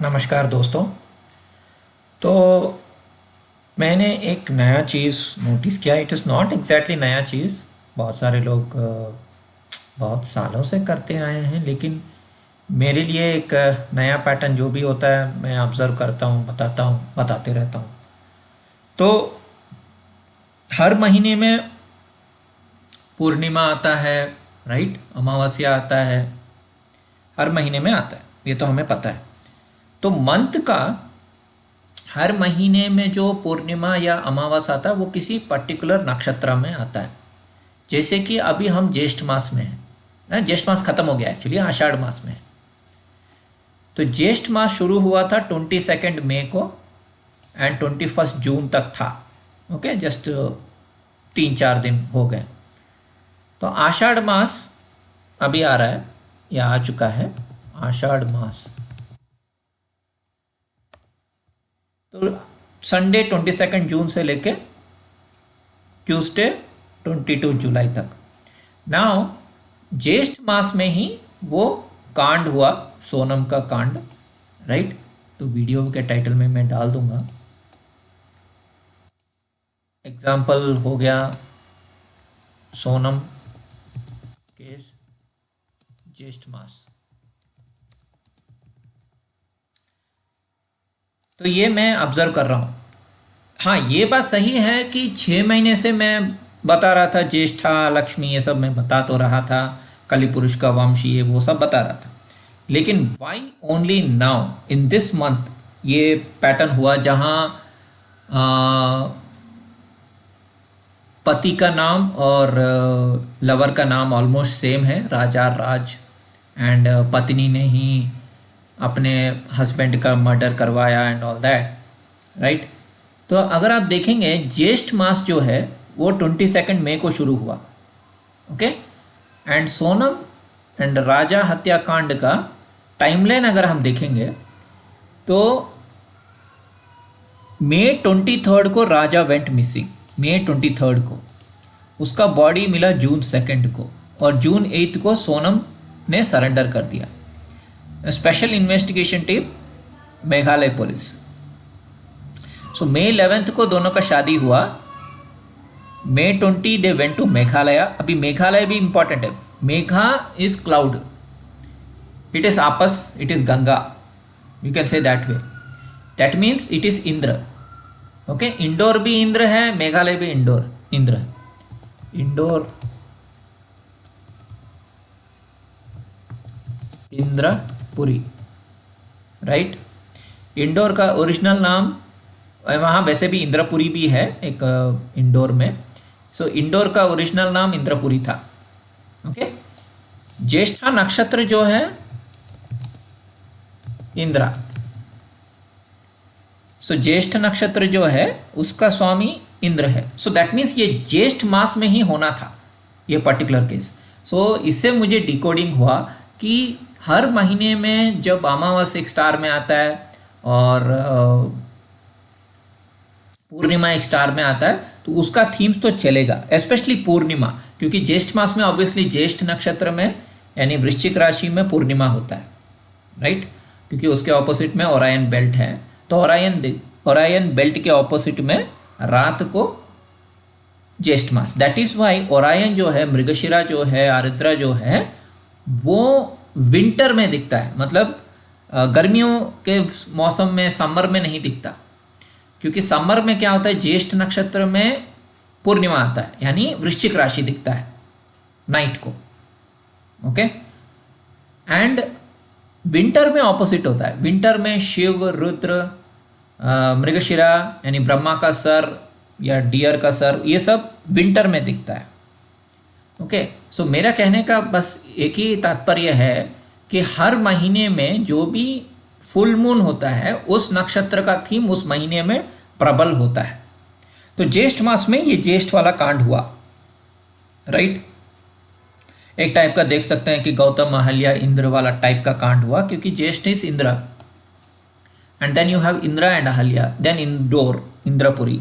नमस्कार दोस्तों। तो मैंने एक नया चीज़ नोटिस किया। इट इज़ नॉट एग्जैक्टली नया चीज़, बहुत सारे लोग बहुत सालों से करते आए हैं, लेकिन मेरे लिए एक नया पैटर्न जो भी होता है मैं ऑब्ज़र्व करता हूँ, बताता हूँ, बताते रहता हूँ। तो हर महीने में पूर्णिमा आता है, राइट, अमावस्या आता है, हर महीने में आता है, ये तो हमें पता है। तो मंथ का हर महीने में जो पूर्णिमा या अमावस आता है वो किसी पर्टिकुलर नक्षत्र में आता है। जैसे कि अभी हम ज्येष्ठ मास में हैं ना, ज्येष्ठ मास खत्म हो गया, एक्चुअली आषाढ़ मास में है। तो ज्येष्ठ मास शुरू हुआ था 22 मई को एंड 21 जून तक था। ओके, जस्ट 3-4 दिन हो गए। तो आषाढ़ मास अभी आ रहा है या आ चुका है, आषाढ़ मास। तो संडे 22 जून से लेके ट्यूसडे 22 जुलाई तक। नाउ ज्येष्ठ मास में ही वो कांड हुआ, सोनम का कांड, राइट। तो वीडियो के टाइटल में मैं डाल दूंगा। एग्जाम्पल हो गया सोनम केस, ज्येष्ठ मास। तो ये मैं ऑब्जर्व कर रहा हूँ। हाँ, ये बात सही है कि 6 महीने से मैं बता रहा था, ज्येष्ठा लक्ष्मी ये सब मैं बता तो रहा था, कली पुरुष का वंश ये वो सब बता रहा था। लेकिन why only now in this month ये पैटर्न हुआ, जहाँ पति का नाम और लवर का नाम ऑलमोस्ट सेम है, राजा राज, एंड पत्नी ने ही अपने हस्बैंड का मर्डर करवाया एंड ऑल दैट, राइट। तो अगर आप देखेंगे ज्येष्ठ मास जो है वो 22 मई को शुरू हुआ, ओके। एंड सोनम एंड राजा हत्याकांड का टाइमलाइन अगर हम देखेंगे तो May 23 को राजा वेंट मिसिंग, May 23 को उसका बॉडी मिला June 2 को, और June 8 को सोनम ने सरेंडर कर दिया। Special investigation team, Meghalaya police. So May 11 को दोनों का शादी हुआ। May 20 they went to Meghalaya. अभी मेघालय भी इंपॉर्टेंट है। Megha is cloud, it is apas, it is Ganga, you can say that way. That means it is Indra, okay. Indore भी इंद्र है, मेघालय भी इंडोर इंद्र है। इंडोर इंद्रपुरी, राइट। इंडोर का ओरिजिनल नाम, वहाँ वैसे भी इंद्रपुरी भी है एक इंडोर में। सो इंडोर का ओरिजिनल नाम इंद्रपुरी था, ओके। ज्येष्ठा नक्षत्र जो है इंद्रा। सो ज्येष्ठ नक्षत्र जो है उसका स्वामी इंद्र है। सो दैट मीन्स ये ज्येष्ठ मास में ही होना था ये पर्टिकुलर केस। सो इससे मुझे डिकोडिंग हुआ कि हर महीने में जब अमावस एक स्टार में आता है और पूर्णिमा एक स्टार में आता है तो उसका थीम्स तो चलेगा, स्पेशली पूर्णिमा, क्योंकि ज्येष्ठ मास में ऑब्वियसली ज्येष्ठ नक्षत्र में यानी वृश्चिक राशि में पूर्णिमा होता है, राइट। क्योंकि उसके ऑपोजिट में ओरायन बेल्ट है, तो ओरायन बेल्ट के ऑपोजिट में रात को ज्येष्ठ मास। दैट इज वाई ओरायन जो है, मृगशिरा जो है, आर्द्रा जो है, वो विंटर में दिखता है, मतलब गर्मियों के मौसम में, समर में नहीं दिखता। क्योंकि समर में क्या होता है, ज्येष्ठ नक्षत्र में पूर्णिमा आता है, यानी वृश्चिक राशि दिखता है नाइट को, ओके। एंड विंटर में ऑपोजिट होता है। विंटर में शिव, रुद्र, मृगशिरा यानी ब्रह्मा का सर या डियर का सर, ये सब विंटर में दिखता है, ओके। सो मेरा कहने का बस एक ही तात्पर्य है कि हर महीने में जो भी फुल मून होता है उस नक्षत्र का थीम उस महीने में प्रबल होता है। तो ज्येष्ठ मास में ये ज्येष्ठ वाला कांड हुआ, राइट। एक टाइप का देख सकते हैं कि गौतम अहल्या इंद्र वाला टाइप का कांड हुआ, क्योंकि Jyeshtha is Indra and then you have Indra and Ahalya, then इंडोर Indrapuri,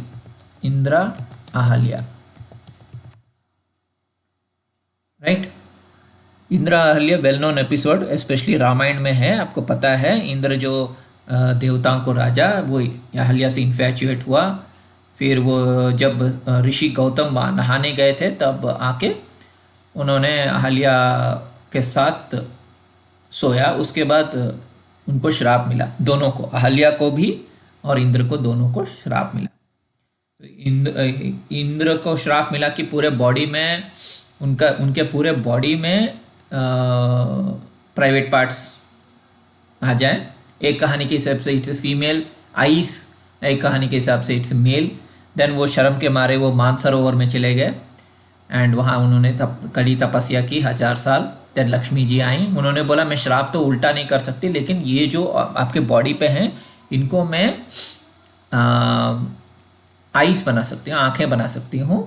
Indra Ahalya, right. Indra Ahalya well known episode, specially Ramayana में है, आपको पता है। इंद्र जो देवताओं को राजा, वो अहल्या से इन्फैचुएट हुआ। फिर वो जब ऋषि गौतम वहाँ नहाने गए थे तब आके उन्होंने अहल्या के साथ सोया। उसके बाद उनको श्राप मिला, दोनों को, अहल्या को भी और इंद्र को, दोनों को श्राप मिला। तो इंद्र को श्राप मिला कि पूरे बॉडी में उनके पूरे बॉडी में प्राइवेट पार्ट्स आ जाए। एक कहानी के हिसाब से इट्स फीमेल आइस, एक कहानी के हिसाब से इट्स मेल। देन वो शर्म के मारे वो मानसरोवर में चले गए एंड वहाँ उन्होंने कड़ी तपस्या की 1000 साल। देन लक्ष्मी जी आई, उन्होंने बोला मैं श्राप तो उल्टा नहीं कर सकती, लेकिन ये जो आपके बॉडी पे हैं इनको मैं आइस बना सकती हूँ, आंखें बना सकती हूँ।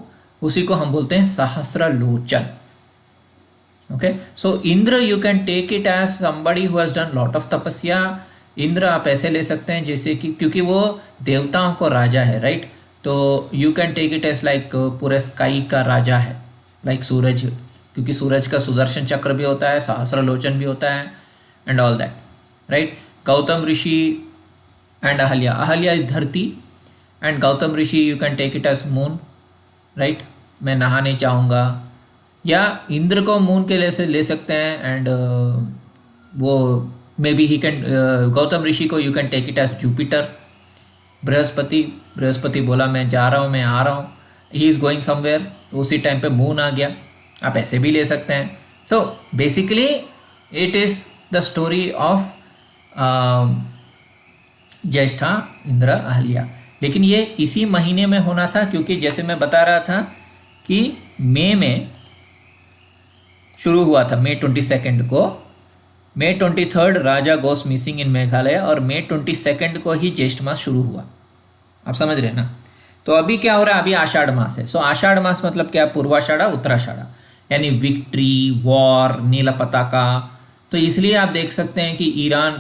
उसी को हम बोलते हैं Sahasra Lochan. Okay, so Indra you can take it as somebody who has done lot of tapasya. Indra आप ऐसे ले सकते हैं जैसे कि, क्योंकि वो देवताओं को राजा है, राइट? तो you can take it as like पूरे स्काई का राजा है, लाइक सूरज, क्योंकि सूरज का सुदर्शन चक्र भी होता है, सहस्र लोचन भी होता है and all that, right? Gautam Rishi and Ahalya, Ahalya is dharti and Gautam Rishi you can take it as moon, right? मैं नहाने चाहूँगा, या इंद्र को मून के ले सकते हैं एंड वो may be he can, Gautam Rishi को you can take it as Jupiter. Brihaspati बोला मैं जा रहा हूँ, मैं आ रहा हूँ, ही इज़ गोइंग समवेयर, उसी टाइम पे मून आ गया, आप ऐसे भी ले सकते हैं। So basically it is the story of Jyeshtha, Indra, Ahalya. लेकिन ये इसी महीने में होना था, क्योंकि जैसे मैं बता रहा था कि मई में शुरू हुआ था, मई 22 को। मई 23 राजा गोस मिसिंग इन मेघालय, और मई 22 को ही ज्येष्ठ मास शुरू हुआ। आप समझ रहे हैं ना? तो अभी क्या हो रहा है, अभी आषाढ़ मास है। सो आषाढ़ मास मतलब क्या? पूर्वाषाढ़ा, उत्तराषाढ़ा, यानी विक्ट्री, वॉर, नीला पताका। तो इसलिए आप देख सकते हैं कि ईरान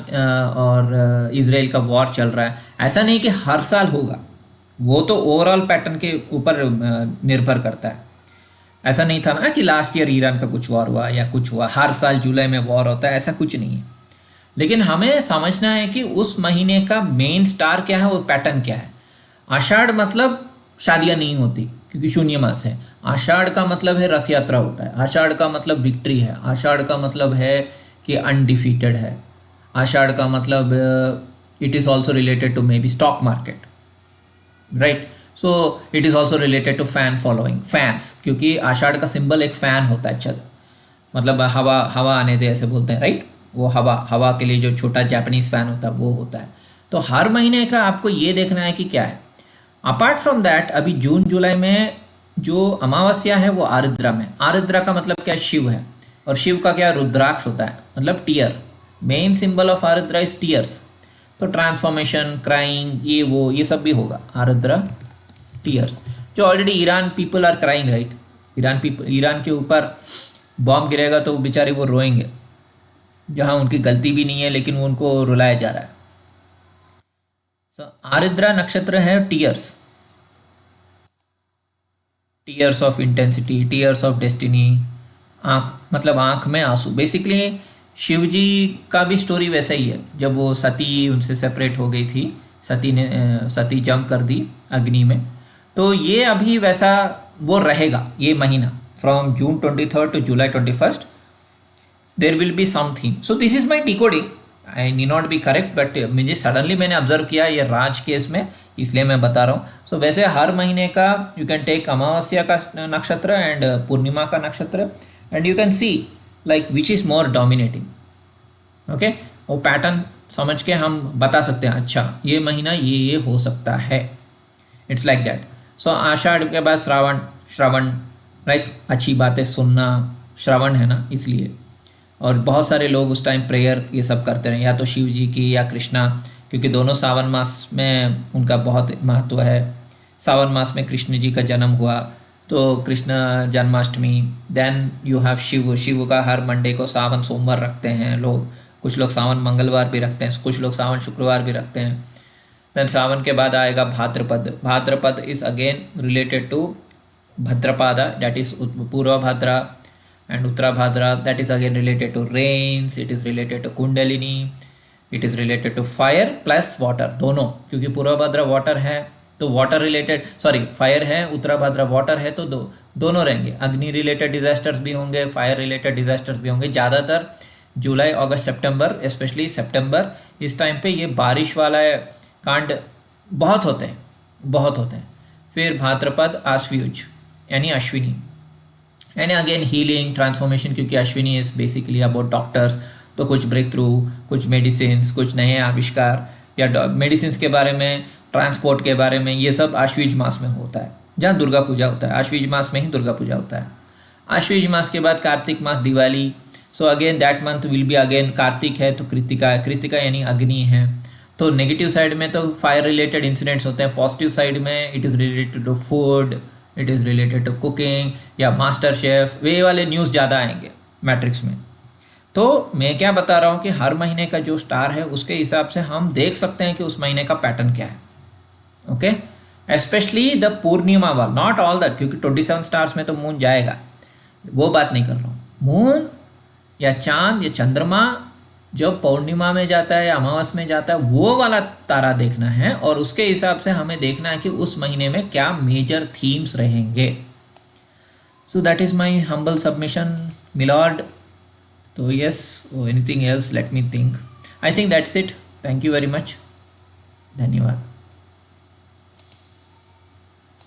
और इजराइल का वॉर चल रहा है। ऐसा नहीं कि हर साल होगा, वो तो ओवरऑल पैटर्न के ऊपर निर्भर करता है। ऐसा नहीं था ना कि लास्ट ईयर ईरान का कुछ वॉर हुआ या कुछ हुआ, हर साल जुलाई में वॉर होता है, ऐसा कुछ नहीं है। लेकिन हमें समझना है कि उस महीने का मेन स्टार क्या है, वो पैटर्न क्या है। आषाढ़ मतलब शादियाँ नहीं होती क्योंकि शून्य मास है। आषाढ़ का मतलब है रथ यात्रा होता है। आषाढ़ का मतलब विक्ट्री है। आषाढ़ का मतलब है कि अनडिफीटेड है। आषाढ़ का मतलब it is also related to maybe stock market, right? So it is also related to fan following, fans, क्योंकि आषाढ़ का सिंबल एक फ़ैन होता है। चल मतलब हवा आने दे ऐसे बोलते हैं, राइट? वो हवा के लिए जो छोटा जापानीज़ फ़ैन होता है वो होता है। तो हर महीने का आपको ये देखना है कि क्या है। अपार्ट फ्रॉम दैट, अभी जून जुलाई में जो अमावस्या है वो आर्द्रा में। आर्द्रा का मतलब क्या? शिव है। और शिव का क्या? रुद्राक्ष होता है, मतलब tear. Main symbol of Ardra is tears. तो ट्रांसफॉर्मेशन, क्राइंग, ये सब भी होगा आर्द्रा, टीयर्स। जो already Iran people are crying, right? Iran के ऊपर बॉम्ब गिरेगा तो बेचारे वो रोएंगे, जहाँ उनकी गलती भी नहीं है लेकिन वो उनको रुलाया जा रहा है। आर्द्रा नक्षत्र है tears, tears of intensity, tears of destiny. आँख मतलब आँख में आंसू। बेसिकली शिव जी का भी स्टोरी वैसा ही है। जब वो सती उनसे सेपरेट हो गई थी, सती जंप कर दी अग्नि में, तो ये अभी वैसा वो रहेगा ये महीना। From June 23 to July 21 there will be something. So this is my decoding, I need not be correct, but मुझे सडनली मैंने ऑब्जर्व किया ये राज केस में, इसलिए मैं बता रहा हूँ। सो वैसे हर महीने का यू कैन टेक अमावस्या का नक्षत्र एंड पूर्णिमा का नक्षत्र and you can see like which is more dominating. Okay, वो पैटर्न समझ के हम बता सकते हैं, अच्छा ये महीना ये हो सकता है। It's like that. So Ashadh के बाद श्रावण, राइट? अच्छी बातें सुनना, श्रावण है ना इसलिए। और बहुत सारे लोग उस टाइम प्रेयर ये सब करते रहे, या तो शिव जी की या कृष्णा, क्योंकि दोनों सावन मास में उनका बहुत महत्व है। सावन मास में कृष्ण जी का जन्म हुआ, तो Krishna Janmashtami. Then you have Shiva का हर मंडे को सावन सोमवार रखते हैं लोग। कुछ लोग सावन मंगलवार भी रखते हैं, कुछ लोग सावन शुक्रवार भी रखते हैं। देन सावन के बाद आएगा Bhadrapad is again related to Bhadrapada, that is Purva Bhadra, and Uttara Bhadra, that is again related to rains, it is related to Kundalini, it is related to fire plus water दोनों, क्योंकि पूर्वभद्रा वाटर है तो वाटर रिलेटेड, सॉरी फायर है, उत्तराभद्रा water है तो दोनों रहेंगे। अग्नि रिलेटेड डिजास्टर्स भी होंगे, फायर रिलेटेड डिजास्टर्स भी होंगे। ज़्यादातर जुलाई अगस्त सितंबर, स्पेशली सितंबर, इस टाइम पे ये बारिश वाला कांड बहुत होते हैं, बहुत होते हैं। फिर भाद्रपद आश्वयुज यानी अश्विनी, यानी अगेन हीलिंग ट्रांसफॉर्मेशन, क्योंकि Ashwini is basically about doctors, तो कुछ ब्रेक थ्रू, कुछ मेडिसिन, कुछ नए आविष्कार या मेडिसिन के बारे में, ट्रांसपोर्ट के बारे में, ये सब आश्विज मास में होता है, जहाँ दुर्गा पूजा होता है। आश्विज मास में ही दुर्गा पूजा होता है। आश्विज मास के बाद कार्तिक मास, Diwali. So again that month will be again, Kartik है तो कृतिका है, कृतिका यानी अग्नि है। तो नेगेटिव साइड में तो फायर रिलेटेड इंसिडेंट्स होते हैं, पॉजिटिव साइड में it is related to food, it is related to cooking या मास्टर शेफ, वे वाले न्यूज़ ज़्यादा आएंगे मैट्रिक्स में। तो मैं क्या बता रहा हूँ कि हर महीने का जो स्टार है उसके हिसाब से हम देख सकते हैं कि उस महीने का पैटर्न क्या है। ओके, स्पेशली द पूर्णिमा वाला, नॉट ऑल दैट, क्योंकि 27 स्टार्स में तो मून जाएगा, वो बात नहीं कर रहा हूँ। मून या चांद या चंद्रमा जब पूर्णिमा में जाता है या अमावस में जाता है, वो वाला तारा देखना है, और उसके हिसाब से हमें देखना है कि उस महीने में क्या मेजर थीम्स रहेंगे। So that is my humble submission milord. तो yes, anything else, let me think. I think that's it. Thank you very much, धन्यवाद।